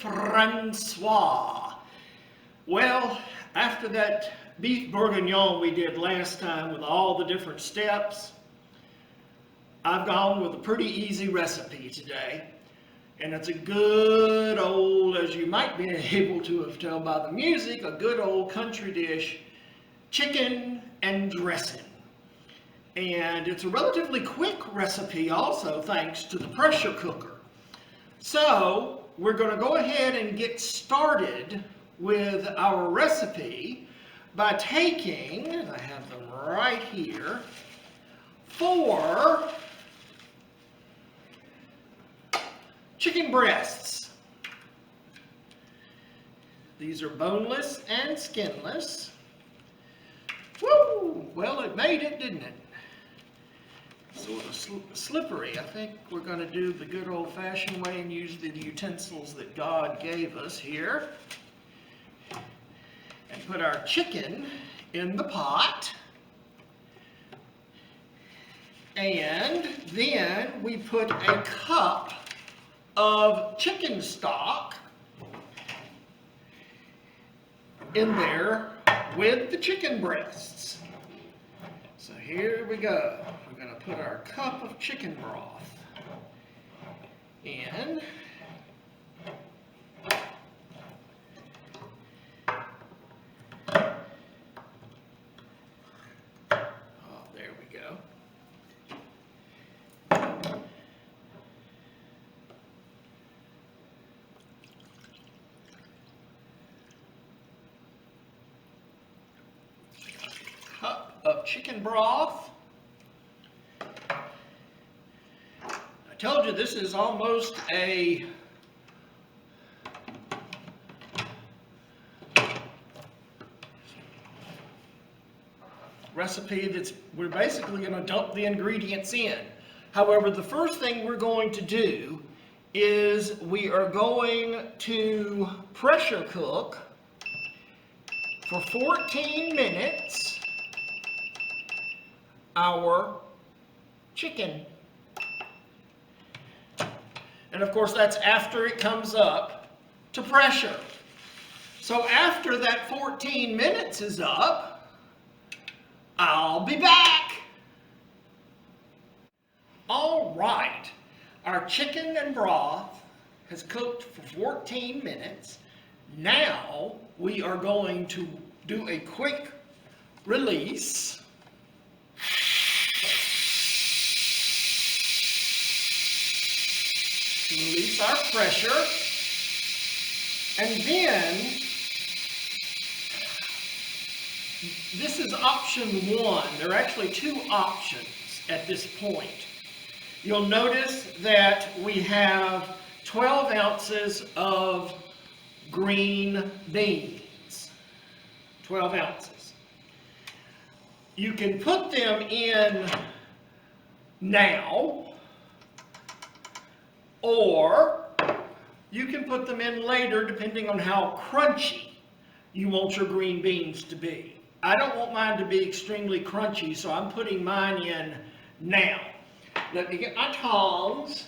Francois. Well, after that beef bourguignon we did last time with all the different steps, I've gone with a pretty easy recipe today. And it's a good old, as you might be able to have told by the music, a good old country dish, chicken and dressing. And it's a relatively quick recipe also, thanks to the pressure cooker. So we're going to go ahead and get started with our recipe by taking, and I have them right here, 4 chicken breasts. These are boneless and skinless. Woo! Well, it made it, didn't it? Sort of slippery. I think we're going to do the good old-fashioned way and use the utensils that God gave us here. And put our chicken in the pot. And then we put a cup of chicken stock in there with the chicken breasts. So here we go. We're going to put our cup of chicken broth in. Oh, there we go. Cup of chicken broth. I told you this is almost a recipe that's we're basically going to dump the ingredients in. However, the first thing we're going to do is we are going to pressure cook for 14 minutes our chicken. And of course that's after it comes up to pressure. So after that 14 minutes is up, I'll be back. All right, our chicken and broth has cooked for 14 minutes. Now we are going to do a quick release. Release our pressure, and then this is option 1. There are actually 2 options at this point. You'll notice that we have 12 ounces of green beans. 12 ounces. You can put them in now, or you can put them in later depending on how crunchy you want your green beans to be. I don't want mine to be extremely crunchy, so I'm putting mine in now. Let me get my tongs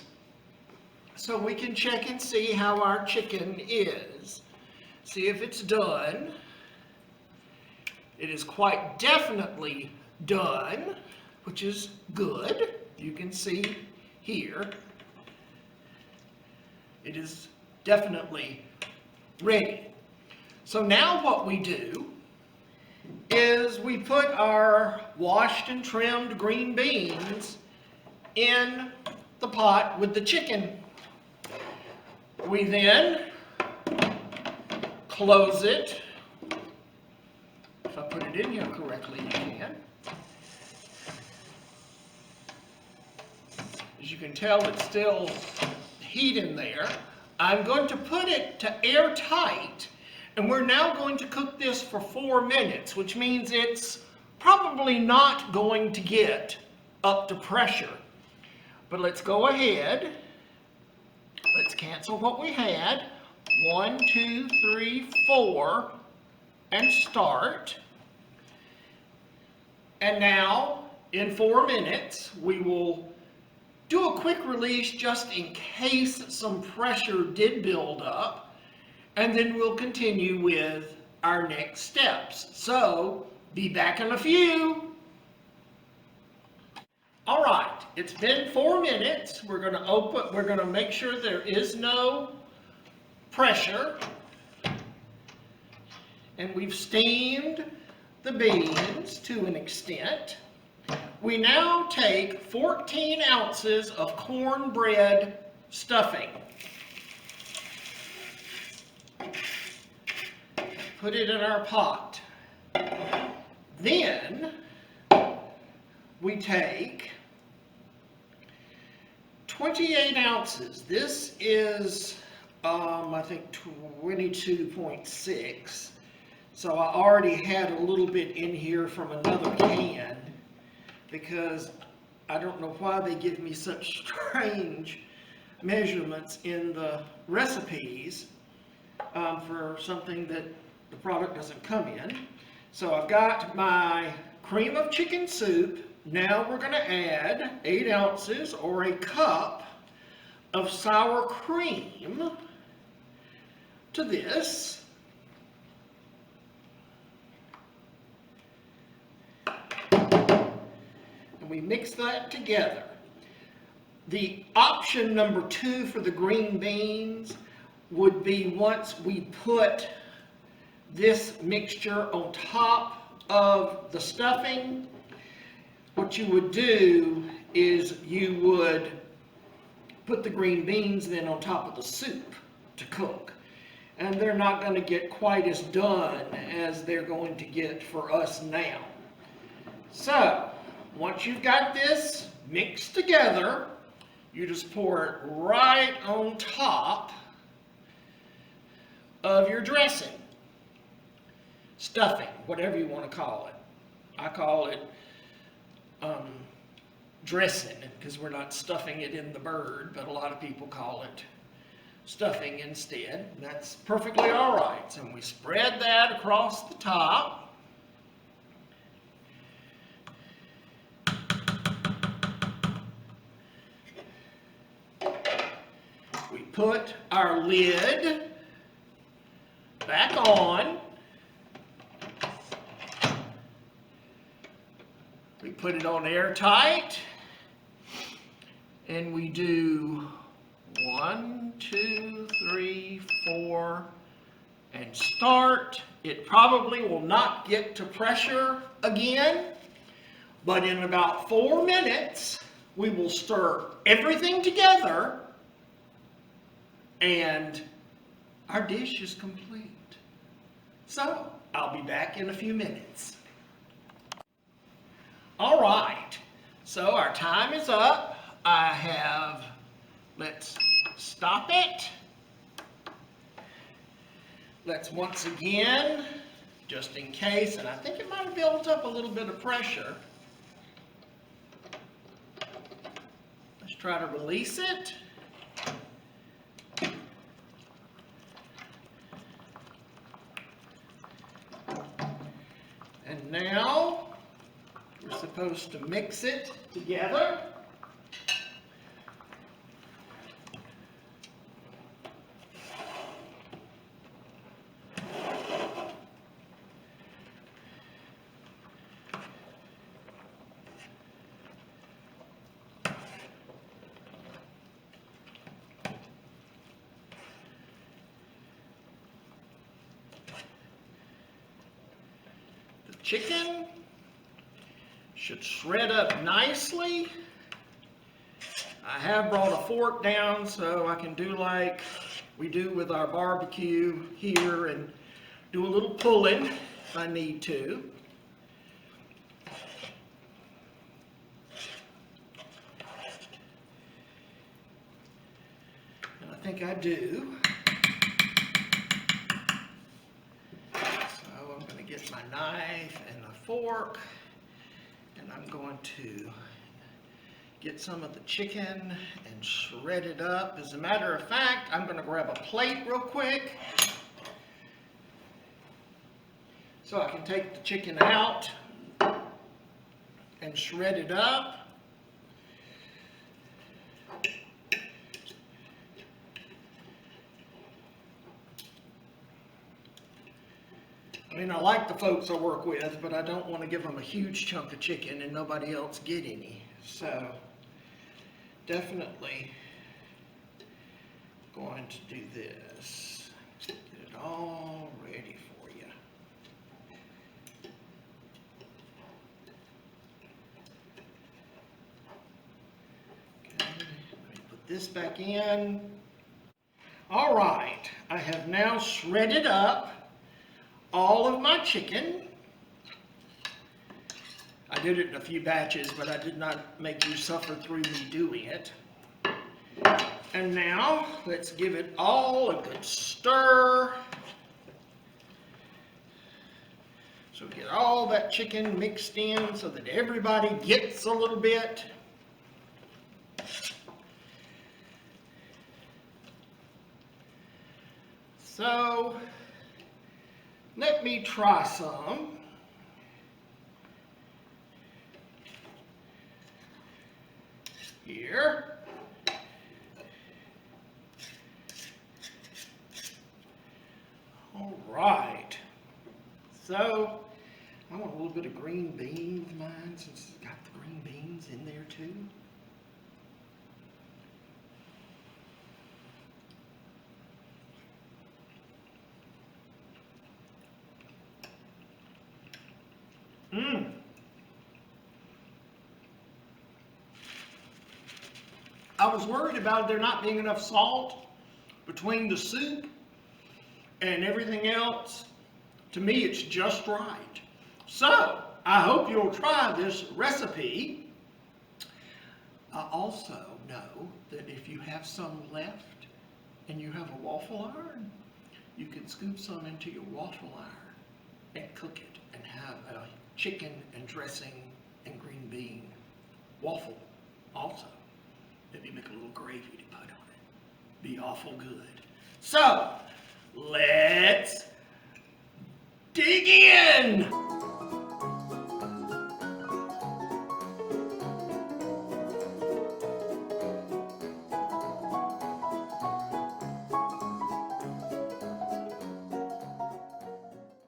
so we can check and see how our chicken is. See if it's done. It is quite definitely done, which is good. You can see here. It is definitely ready. So now what we do is we put our washed and trimmed green beans in the pot with the chicken. We then close it. If I put it in here correctly, you can. As you can tell, it's still heat in there. I'm going to put it to airtight, and we're now going to cook this for 4 minutes, which means it's probably not going to get up to pressure. But let's go ahead. Let's cancel what we had. 1, 2, 3, 4, and start. And now, in 4 minutes, we will do a quick release just in case some pressure did build up. and then we'll continue with our next steps. So, be back in a few. All right, it's been 4 minutes. We're going to make sure there is no pressure. And we've steamed the beans to an extent. We now take 14 ounces of cornbread stuffing. Put it in our pot. Then we take 28 ounces. This is, I think 22.6. So I already had a little bit in here from another can because I don't know why they give me such strange measurements in the recipes for something that the product doesn't come in. So I've got my cream of chicken soup. Now we're going to add 8 ounces or a cup of sour cream to this. And we mix that together. The option number 2 for the green beans would be once we put this mixture on top of the stuffing, what you would do is you would put the green beans then on top of the soup to cook. And they're not going to get quite as done as they're going to get for us now. So, once you've got this mixed together, you just pour it right on top of your dressing. Stuffing, whatever you want to call it. I call it dressing because we're not stuffing it in the bird, but a lot of people call it stuffing instead. That's perfectly all right. So we spread that across the top. We put our lid back on. We put it on airtight, and we do 1, 2, 3, 4, and start. It probably will not get to pressure again, but in about 4 minutes, we will stir everything together, and our dish is complete. So, I'll be back in a few minutes. All right, so our time is up. Let's stop it. Let's once again, just in case, and I think it might have built up a little bit of pressure. Let's try to release it. And now, we're supposed to mix it together. The chicken should shred up nicely. I have brought a fork down so I can do like we do with our barbecue here and do a little pulling if I need to. And I think I do. So I'm going to get my knife and a fork. And I'm going to get some of the chicken and shred it up. As a matter of fact, I'm going to grab a plate real quick so I can take the chicken out and shred it up. I mean, I like the folks I work with, but I don't want to give them a huge chunk of chicken and nobody else get any. So, definitely going to do this. Get it all ready for you. Okay, let me put this back in. All right, I have now shredded up all of my chicken. I did it in a few batches, but I did not make you suffer through me doing it. And now, let's give it all a good stir. So get all that chicken mixed in so that everybody gets a little bit. So, let me try some. Here. All right. So, I want a little bit of green bean with mine since it's got the green beans in there too. I was worried about there not being enough salt between the soup and everything else. To me, it's just right. So, I hope you'll try this recipe. I also know that if you have some left and you have a waffle iron, you can scoop some into your waffle iron and cook it and have a chicken and dressing and green bean waffle also. Maybe make a little gravy to put on it. Be awful good. So, let's dig in!